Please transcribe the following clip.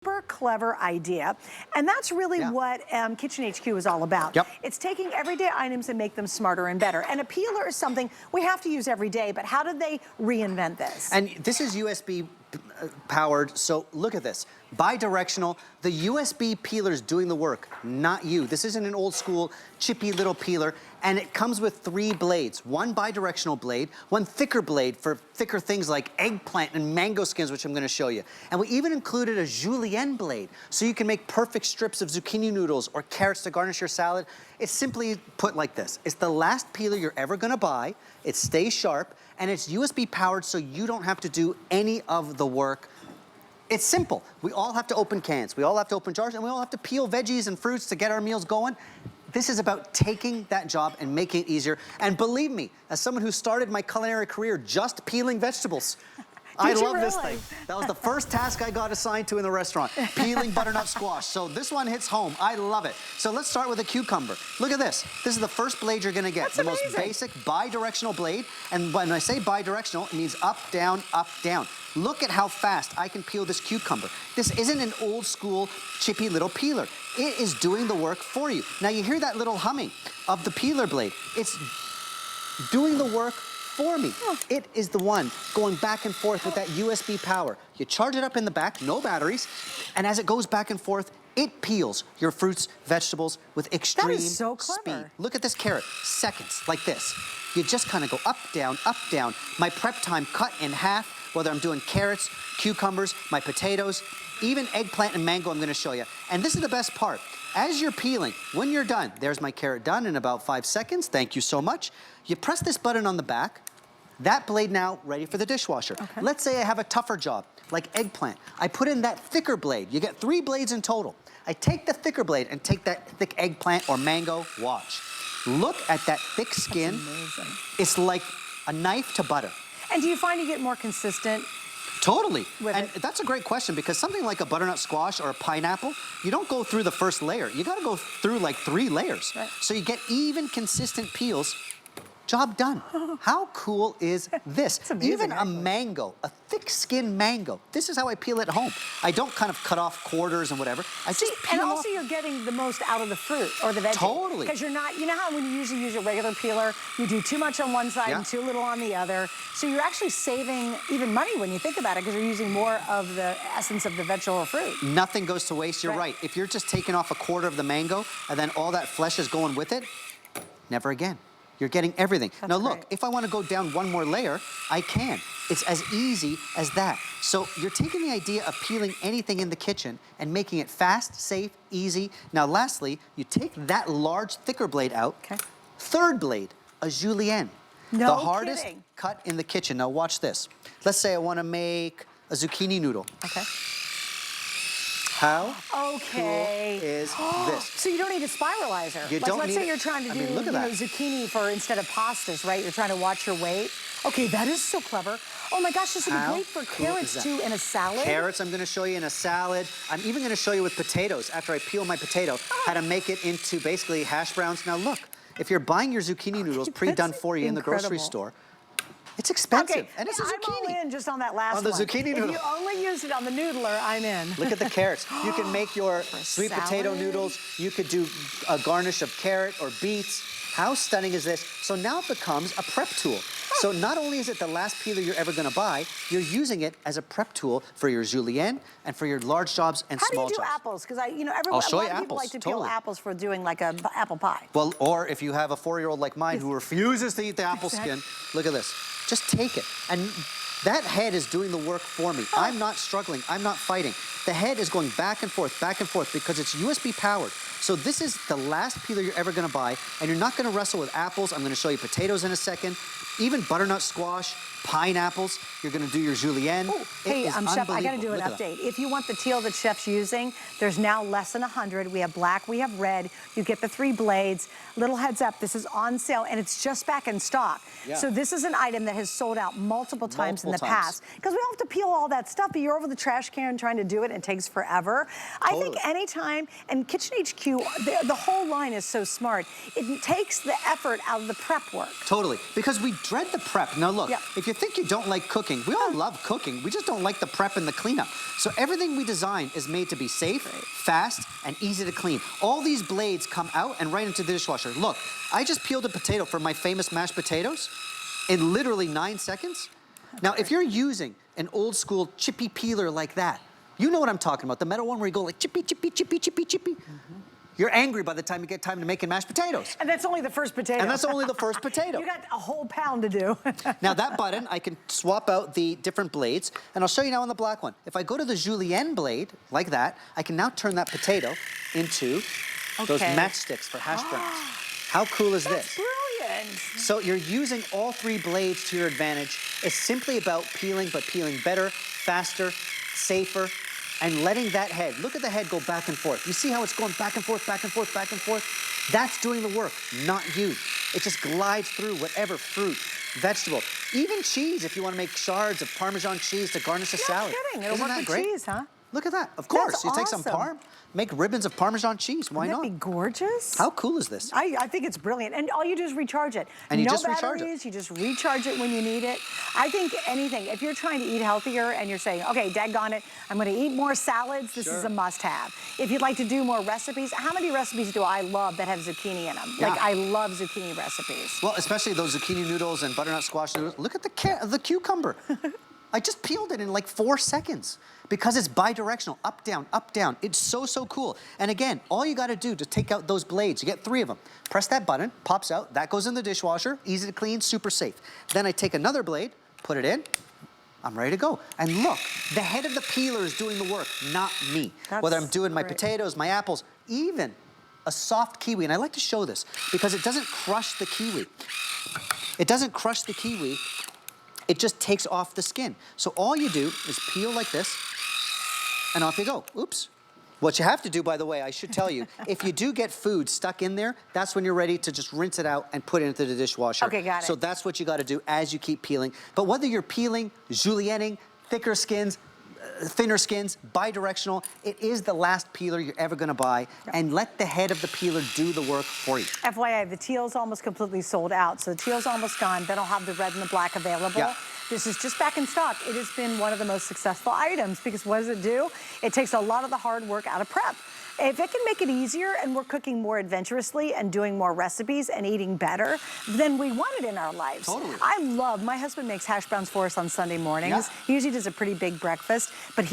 Super clever idea, and that's really what Kitchen HQ is all about. It's taking everyday items and make them smarter and better. And a peeler is something we have to use every day, but how did they reinvent this? And this is USB powered, so look at this. Bi-directional, the USB peeler's doing the work, not you. This isn't an old school chippy little peeler, and it comes with 3 blades. One bi-directional blade, one thicker blade for thicker things like eggplant and mango skins, which I'm gonna show you. And we even included a julienne blade, so you can make perfect strips of zucchini noodles or carrots to garnish your salad. It's simply put like this. It's the last peeler you're ever gonna buy, it stays sharp, and it's USB powered so you don't have to do any of the work. It's simple. We all have to open cans, we all have to open jars, and we all have to peel veggies and fruits to get our meals going. This is about taking that job and making it easier. And believe me, as someone who started my culinary career just peeling vegetables, I love this thing. That was the first task I got assigned to in the restaurant, peeling butternut squash. So this one hits home. I love it. So let's start with a cucumber. Look at this. This is the first blade you're gonna get. That's the amazing. most basic bi-directional blade. And when I say bi-directional, it means up, down, up, down. Look at how fast I can peel this cucumber. This isn't an old school chippy little peeler. It is doing the work for you. Now you hear that little humming of the peeler blade. It's doing the work for me. It is the one going back and forth with that USB power. You charge it up in the back, no batteries, and as it goes back and forth, it peels your fruits, vegetables with extreme speed. Look at this carrot, seconds, like this. You just kind of go up, down, up, down. My prep time cut in half, whether I'm doing carrots, cucumbers, my potatoes, even eggplant and mango I'm gonna show you. And this is the best part. As you're peeling, when you're done, there's my carrot done in about 5 seconds, thank you so much. You press this button on the back, that blade now ready for the dishwasher. Let's say I have a tougher job, like eggplant. I put in that thicker blade. You get 3 blades in total. I take the thicker blade and take that thick eggplant or mango, watch. Look at that thick skin. That's amazing. It's like a knife to butter. And do you find you get more consistent? Totally. And that's a great question because something like a butternut squash or a pineapple, you don't go through the first layer. You gotta go through like 3 layers. So you get even consistent peels. Job done. How cool is this? Even a mango, a thick skin mango. This is how I peel it at home. I don't kind of cut off quarters and whatever. I just peel and also you're getting the most out of the fruit or the veggie. Totally. Because you're not, you know how when you usually use a regular peeler, you do too much on one side and too little on the other. So you're actually saving even money when you think about it because you're using more of the essence of the vegetable or fruit. Nothing goes to waste, you're right. If you're just taking off a quarter of the mango and then all that flesh is going with it, never again. You're getting everything. Now look, if I want to go down 1 more layer, I can. It's as easy as that. So you're taking the idea of peeling anything in the kitchen and making it fast, safe, easy. Now lastly, you take that large, thicker blade out. Third blade, a julienne. The hardest cut in the kitchen. Now watch this. Let's say I want to make a zucchini noodle. How cool is this? So you don't need a spiralizer. You don't let's say you're trying to do zucchini for instead of pastas, right? You're trying to watch your weight. Okay, that is so clever. Oh my gosh, this would be great for carrots too in a salad. Carrots I'm gonna show you in a salad. I'm even gonna show you with potatoes, after I peel my potato, how to make it into basically hash browns. Now look, if you're buying your zucchini noodles pre-done for you in the grocery store, it's expensive, and it's a zucchini. I'm all in just on that last one. On the zucchini noodle. If you only use it on the noodler, I'm in. Look at the carrots. You can make your sweet potato noodles. You could do a garnish of carrot or beets. How stunning is this? So now it becomes a prep tool. So not only is it the last peeler you're ever gonna buy, you're using it as a prep tool for your julienne and for your large jobs and small jobs. How do you do apples? Because a lot of people like to peel apples for doing like an apple pie. Well, or if you have a 4-year-old like mine who refuses to eat the apple skin, look at this. Just take it. And that head is doing the work for me. I'm not struggling, I'm not fighting. The head is going back and forth because it's USB powered. So this is the last peeler you're ever gonna buy, and you're not gonna wrestle with apples. I'm gonna show you potatoes in a second, even butternut squash, pineapples. You're gonna do your julienne. Hey, Chef, I gotta do an update. If you want the teal that Chef's using, there's now less than 100. We have black, we have red. You get the 3 blades. Little heads up, this is on sale, and it's just back in stock. So this is an item that has sold out multiple times in the past. Because we don't have to peel all that stuff, but you're over the trash can trying to do it, and it takes forever. I think anytime, and Kitchen HQ, the whole line is so smart. It takes the effort out of the prep work. Totally, because we dread the prep. Now look, if you think you don't like cooking, we all love cooking. We just don't like the prep and the cleanup. So everything we design is made to be safe, fast, and easy to clean. All these blades come out and right into the dishwasher. Look, I just peeled a potato for my famous mashed potatoes in literally 9 seconds. Now, if you're using an old school chippy peeler like that, you know what I'm talking about, the metal one where you go like chippy, chippy, chippy, chippy, chippy. You're angry by the time you get time to making mashed potatoes. And that's only the first potato. And that's only the first potato. You got a whole pound to do. Now that button, I can swap out the different blades, and I'll show you now on the black one. If I go to the julienne blade, like that, I can now turn that potato into those matchsticks for hash browns. How cool is this? Brilliant. So you're using all 3 blades to your advantage. It's simply about peeling, but peeling better, faster, safer, and letting that head, look at the head go back and forth. You see how it's going back and forth, back and forth, back and forth? That's doing the work, not you. It just glides through whatever fruit, vegetable, even cheese if you want to make shards of Parmesan cheese to garnish a salad. No kidding, it'll Isn't work that with great? cheese, huh? Look at that. Of course, That's you take some awesome. parm, make ribbons of Parmesan cheese. Why not? Wouldn't that be gorgeous? How cool is this? I think it's brilliant. And all you do is recharge it. And you no just recharge it. batteries, you just recharge it when you need it. I think anything, if you're trying to eat healthier and you're saying, okay, daggone it, I'm gonna eat more salads, this is a must-have. If you'd like to do more recipes, how many recipes do I love that have zucchini in them? Like, I love zucchini recipes. Well, especially those zucchini noodles and butternut squash noodles. Look at the cucumber. I just peeled it in like 4 seconds because it's bi-directional, up, down, up, down. It's so, so cool. And again, all you gotta do to take out those blades, you get 3 of them. Press that button, pops out, that goes in the dishwasher, easy to clean, super safe. Then I take another blade, put it in, I'm ready to go. And look, the head of the peeler is doing the work, not me. Whether I'm doing my potatoes, my apples, even a soft kiwi. And I like to show this because it doesn't crush the kiwi. It doesn't crush the kiwi. It just takes off the skin. So all you do is peel like this, and off you go. Oops. What you have to do, by the way, I should tell you, if you do get food stuck in there, that's when you're ready to just rinse it out and put it into the dishwasher. Okay, got it. So that's what you gotta do as you keep peeling. But whether you're peeling, julienning, thicker skins, thinner skins, bi-directional, it is the last peeler you're ever gonna buy, and let the head of the peeler do the work for you. FYI, the teal's almost completely sold out, so the teal's almost gone. Then I'll have the red and the black available. This is just back in stock. It has been one of the most successful items because what does it do? It takes a lot of the hard work out of prep. If it can make it easier and we're cooking more adventurously and doing more recipes and eating better, then we want it in our lives. Totally. I love, my husband makes hash browns for us on Sunday mornings. He usually does a pretty big breakfast, but he